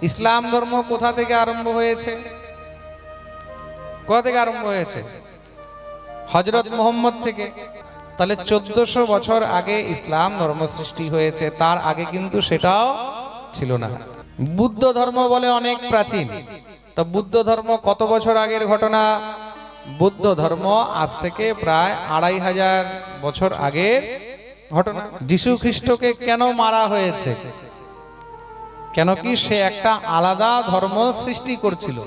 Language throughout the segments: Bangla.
ইসলাম ধর্ম কোথা থেকে আরম্ভ হয়েছে? কোথা থেকে আরম্ভ হয়েছে? হযরত মুহাম্মদ থেকে। তাহলে 1400 বছর আগে ইসলাম ধর্ম সৃষ্টি হয়েছে, তার আগে কিন্তু সেটাও ছিল না। বুদ্ধ ধর্ম বলে অনেক প্রাচীন। তো বুদ্ধ ধর্ম কত বছর আগের ঘটনা? বুদ্ধ ধর্ম আজ থেকে প্রায় 2500 বছর আগের ঘটনা। যিশু খ্রিস্টকে কেন মারা হয়েছে? কেন কি সে একটা আলাদা ধর্ম সৃষ্টি করছিল।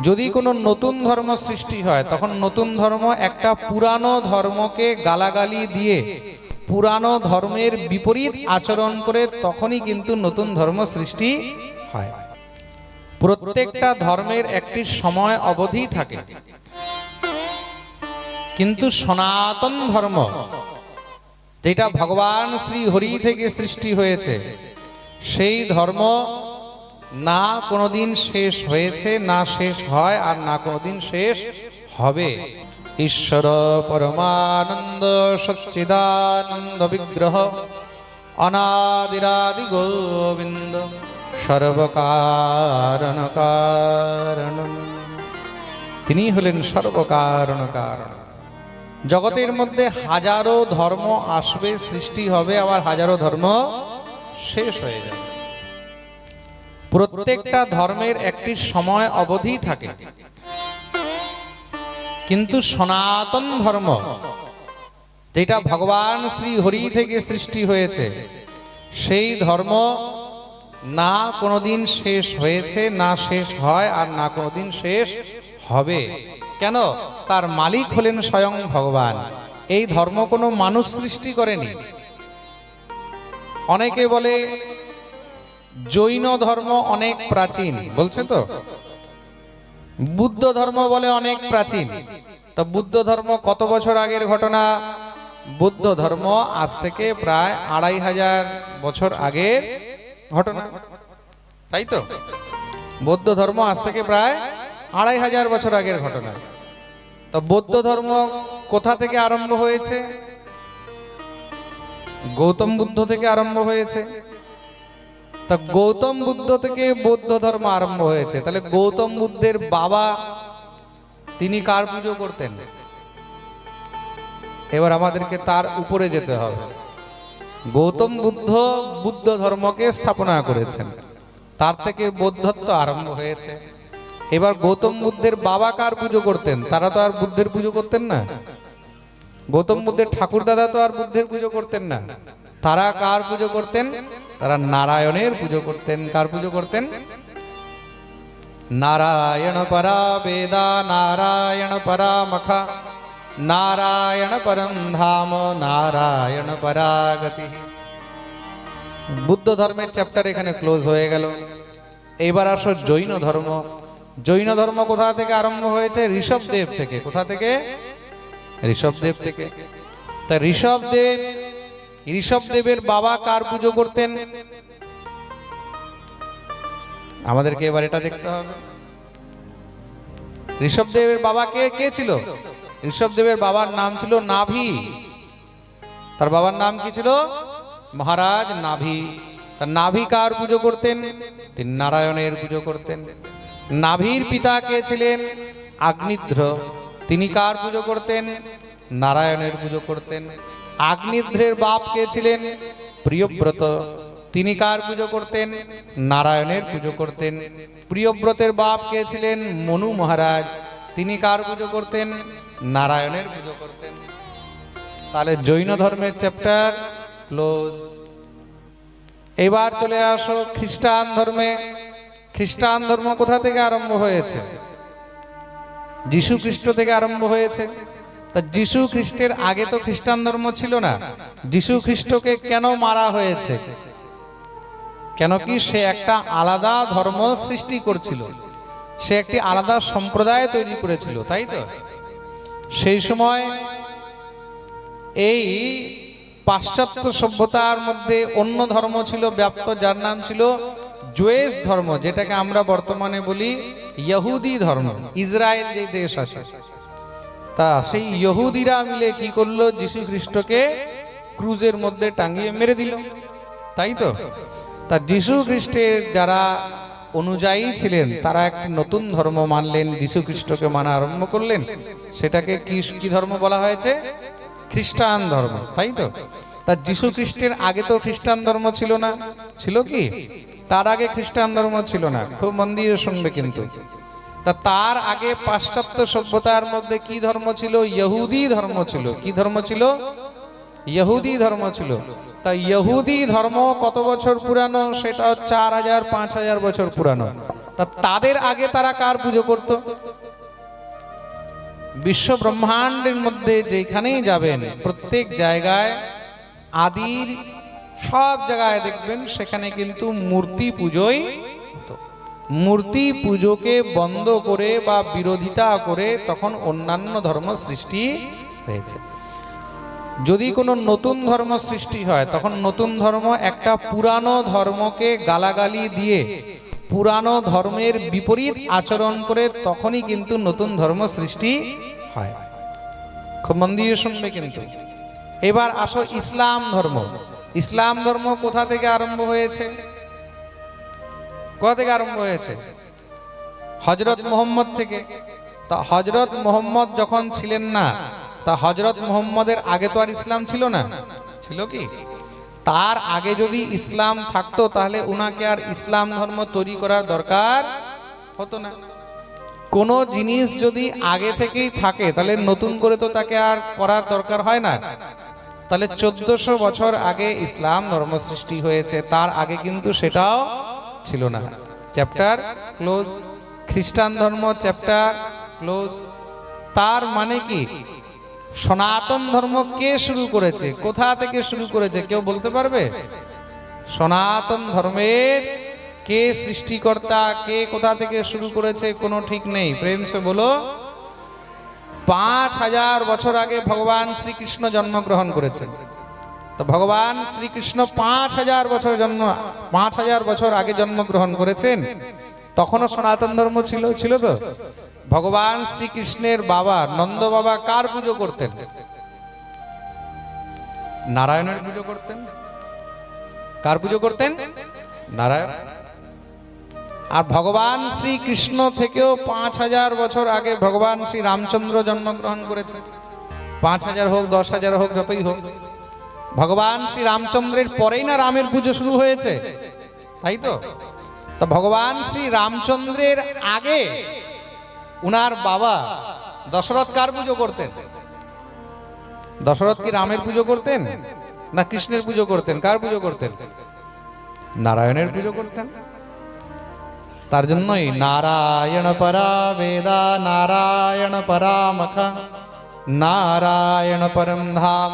যদি কোনো নতুন ধর্ম সৃষ্টি হয় তখন নতুন ধর্ম একটা পুরানো ধর্মকে গালাগালি দিয়ে পুরানো ধর্মের বিপরীত আচরণ করে তখনই কিন্তু নতুন ধর্ম সৃষ্টি হয়। প্রত্যেকটা ধর্মের একটি সময় অবধি থাকে, কিন্তু সনাতন ধর্ম যেটা ভগবান শ্রী হরি থেকে সৃষ্টি হয়েছে, সেই ধর্ম না কোনোদিন শেষ হয়েছে, না শেষ হয়, আর না কোনোদিন শেষ হবে। ঈশ্বর পরমানন্দ সচ্চিদানন্দ বিগ্রহ অনাদিরাদি গোবিন্দ সর্বকারণ কারণম। তিনি হলেন সর্বকারণ কারণ। জগতের মধ্যে হাজারো ধর্ম আসবে, সৃষ্টি হবে, আবার হাজারো ধর্ম শেষ হয়ে যাবে। প্রত্যেকটা ধর্মের একটি সময় অবধি থাকে, কিন্তু সনাতন ধর্ম যেটা ভগবান শ্রী হরি থেকে সৃষ্টি হয়েছে, সেই ধর্ম না কোনোদিন শেষ হয়েছে, না শেষ হয়, আর না কোনোদিন শেষ হবে। কেন? তার মালিক হলেন স্বয়ং ভগবান। এই ধর্ম কোনো মানুষ সৃষ্টি করেনি। অনেকে বলে জৈন ধর্ম অনেক প্রাচীন, বলছে তো। বুদ্ধ ধর্ম বলে অনেক প্রাচীন। তো বুদ্ধ ধর্ম কত বছর আগের ঘটনা? বুদ্ধ ধর্ম আজ থেকে প্রায় 2500 বছর আগের ঘটনা, তাই তো? বৌদ্ধ ধর্ম আজ থেকে প্রায় 2500 বছর আগের ঘটনা। তো বৌদ্ধ ধর্ম কোথা থেকে আরম্ভ হয়েছে? গৌতম বুদ্ধ থেকে আরম্ভ হয়েছে। তা গৌতম বুদ্ধ থেকে বৌদ্ধ ধর্ম আরম্ভ হয়েছে। তাহলে গৌতম বুদ্ধের বাবা তিনি কার পুজো করতেন? এবার আমাদেরকে তার উপরে যেতে হবে। গৌতম বুদ্ধ বুদ্ধ ধর্মকে স্থাপনা করেছেন, তার থেকে বৌদ্ধত্ব আরম্ভ হয়েছে। এবার গৌতম বুদ্ধের বাবা কার পুজো করতেন? তারা তো আর বুদ্ধের পুজো করতেন না। গৌতম বুদ্ধের ঠাকুর দাদা তো আর বুদ্ধের পুজো করতেন না। তারা কার পুজো করতেন? তারা নারায়ণের পুজো করতেন। কার পুজো করতেন? নারায়ণ পরা বেদা নারায়ণ পরা মখা নারায়ণ পরম ধাম নারায়ণ পরাগতি। বুদ্ধ ধর্মের চ্যাপ্টার এখানে ক্লোজ হয়ে গেল। এইবার আসো জৈন ধর্ম। জৈন ধর্ম কোথা থেকে আরম্ভ হয়েছে? ঋষভদেব থেকে। কোথা থেকে? ঋষভদেব থেকে। তা ঋষভদেবের বাবা কার পুজো করতেন? আমাদেরকে এবার এটা দেখতে হবে। ঋষভদেবের বাবা কে ছিল? ঋষভদেবের বাবার নাম ছিল নাভি। তার বাবার নাম কি ছিল? মহারাজ নাভি। তার নাভি কার পুজো করতেন? তিনি নারায়ণের পুজো করতেন। নাভির পিতা কে ছিলেন? আগ্নিধ্র। তিনি কার পুজো করতেন? নারায়ণের পুজো করতেন। আগ্নিধ্রের বাপ কে ছিলেন? প্রিয়ব্রত। তিনি কার পুজো করতেন? নারায়ণের পুজো করতেন। প্রিয়ব্রতের বাপ কে ছিলেন? মনু মহারাজ। তিনি কার পুজো করতেন? নারায়ণের পুজো করতেন। তাহলে জৈন ধর্মের চ্যাপ্টার ক্লোজ। এবার চলে আসো খ্রিস্টান ধর্মে। খ্রিস্টান ধর্ম কোথা থেকে আরম্ভ হয়েছে? যিশু খ্রিস্ট থেকে আরম্ভ হয়েছে। তা যিশু খ্রিস্টের আগে তো খ্রিস্টান ধর্ম ছিল না। যিশু খ্রিস্টকে কেন মারা হয়েছে? কেন কি সে একটা আলাদা ধর্ম সৃষ্টি করছিল, সে একটি আলাদা সম্প্রদায় তৈরি করেছিল, তাই তো? সেই সময় এই পাশ্চাত্য সভ্যতার মধ্যে অন্য ধর্ম ছিল ব্যাপ্ত, যার নাম ছিল জুয়েশ ধর্ম, যেটাকে আমরা বর্তমানে বলি ইহুদি ধর্ম। ইসরায়েল যে দেশ আছে, তা সেই ইহুদিরা মিলে কি করলো? যিশু খ্রিস্টকে ক্রুজের মধ্যে টাঙিয়ে মেরে দিল, তাই তো? তা যিশু খ্রিস্টের যারা অনুযায়ী ছিলেন, তারা এক নতুন ধর্ম মানলেন, যীশু খ্রিস্টকে মানা আরম্ভ করলেন। সেটাকে কি ধর্ম বলা হয়েছে? খ্রিস্টান ধর্ম, তাই তো? তা যীশু খ্রিস্টের আগে তো খ্রিস্টান ধর্ম ছিল না, ছিল কি? তার আগে খ্রিস্টান ধর্ম ছিল না, খুব মন দিয়ে শুনবে কিন্তু। তা তার আগে পাশ্চাত্য সভ্যতার মধ্যে কি ধর্ম ছিল? ইহুদি ধর্ম ছিল। কি ধর্ম ছিল? ইহুদি ধর্ম ছিল। তা ইহুদি ধর্ম কত বছর পুরানো? সেটা 4000-5000 বছর পুরানো। তা তাদের আগে তারা কার পুজো করত? বিশ্ব ব্রহ্মাণ্ডের মধ্যে যেখানেই যাবেন, প্রত্যেক জায়গায় আদির সব জায়গায় দেখবেন সেখানে কিন্তু মূর্তি পুজোই হতো। মূর্তি পুজোকে বন্ধ করে বা বিরোধিতা করে তখন অন্যান্য ধর্ম সৃষ্টি হয়েছে। যদি কোনো নতুন ধর্ম সৃষ্টি হয়, তখন নতুন ধর্ম একটা পুরানো ধর্মকে গালাগালি দিয়ে পুরানো ধর্মের বিপরীত আচরণ করে তখনই কিন্তু নতুন ধর্ম সৃষ্টি হয়। খুব মন দিয়ে শুনবে কিন্তু। এবার আসো ইসলাম ধর্ম। ইসলাম ধর্ম কোথা থেকে আরম্ভ হয়েছে? কোথা থেকে আরম্ভ হয়েছে? হযরত মুহাম্মদ থেকে। তা হযরত মুহাম্মদ যখন ছিলেন না, তা হযরত মুহাম্মদের আগে তো আর ইসলাম ছিল না, ছিল কি? তার আগে যদি ইসলাম থাকতো তাহলে উনাকে আর ইসলাম ধর্ম তৈরি করার দরকার হতো না। কোন জিনিস যদি আগে থেকেই থাকে তাহলে নতুন করে তো তাকে আর করার দরকার হয় না। তাহলে 1400 বছর আগে ইসলাম ধর্ম সৃষ্টি হয়েছে, তার আগে কিন্তু সেটাও ছিল না। Chapter close. খ্রিস্টান ধর্ম চ্যাপ্টার ক্লোজ। তার মানে কি? সনাতন ধর্ম কে শুরু করেছে? কোথা থেকে শুরু করেছে কেউ বলতে পারবে? সনাতন ধর্মের কে সৃষ্টিকর্তা, কে কোথা থেকে শুরু করেছে কোনো ঠিক নেই। প্রেম সে বলো। 5000 বছর আগে ভগবান শ্রীকৃষ্ণ জন্মগ্রহণ করেছেন। তো ভগবান শ্রীকৃষ্ণ 5000 বছর আগে জন্মগ্রহণ করেছেন, তখনও সনাতন ধর্ম ছিল তো। ভগবান শ্রীকৃষ্ণের বাবা নন্দ বাবা কার পুজো করতেন? নারায়ণের পুজো করতেন। কার পুজো করতেন? নারায়ণ। আর ভগবান শ্রীকৃষ্ণ থেকেও 5000 বছর আগে ভগবান শ্রী রামচন্দ্র জন্মগ্রহণ করেছে। 5000 হোক 10,000 হোক, যতই হোক, ভগবান শ্রী রামচন্দ্রের পরেই না রামের পুজো শুরু হয়েছে, তাই তো? তো ভগবান শ্রী রামচন্দ্রের আগে উনার বাবা দশরথ কার পুজো করতেন? দশরথ কি রামের পুজো করতেন না কৃষ্ণের পুজো করতেন? কার পুজো করতেন? নারায়ণের পুজো করতেন। তার জন্যই নারায়ণ পরা বেদা, নারায়ণ পরামখা, নারায়ণ পরম ধাম,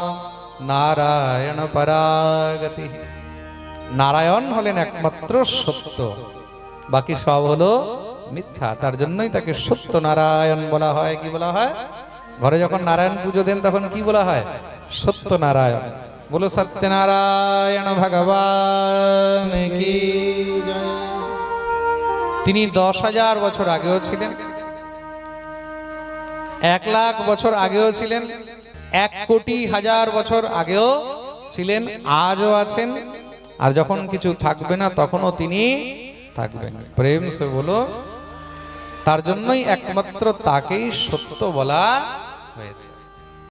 নারায়ণ পরাগতি। নারায়ণ হলেন একমাত্র সত্য, বাকি সব হলো মিথ্যা। তার জন্যই তাকে সত্য নারায়ণ বলা হয়। কি বলা হয়? ঘরে যখন নারায়ণ পুজো দেন তখন কি বলা হয়? সত্য নারায়ণ। বলো সত্যনারায়ণ ভগবান কি জয়। তিনি 10,000 বছর আগেও ছিলেন, 1,00,000 বছর আগেও ছিলেন, 1,00,00,000 বছর আগেও ছিলেন, আজও আছেন। আর যখন কিছু থাকবে না তখনও তিনি থাকবেন। প্রেম সে বলো। তার জন্যই একমাত্র তাকেই সত্য বলা হয়েছে।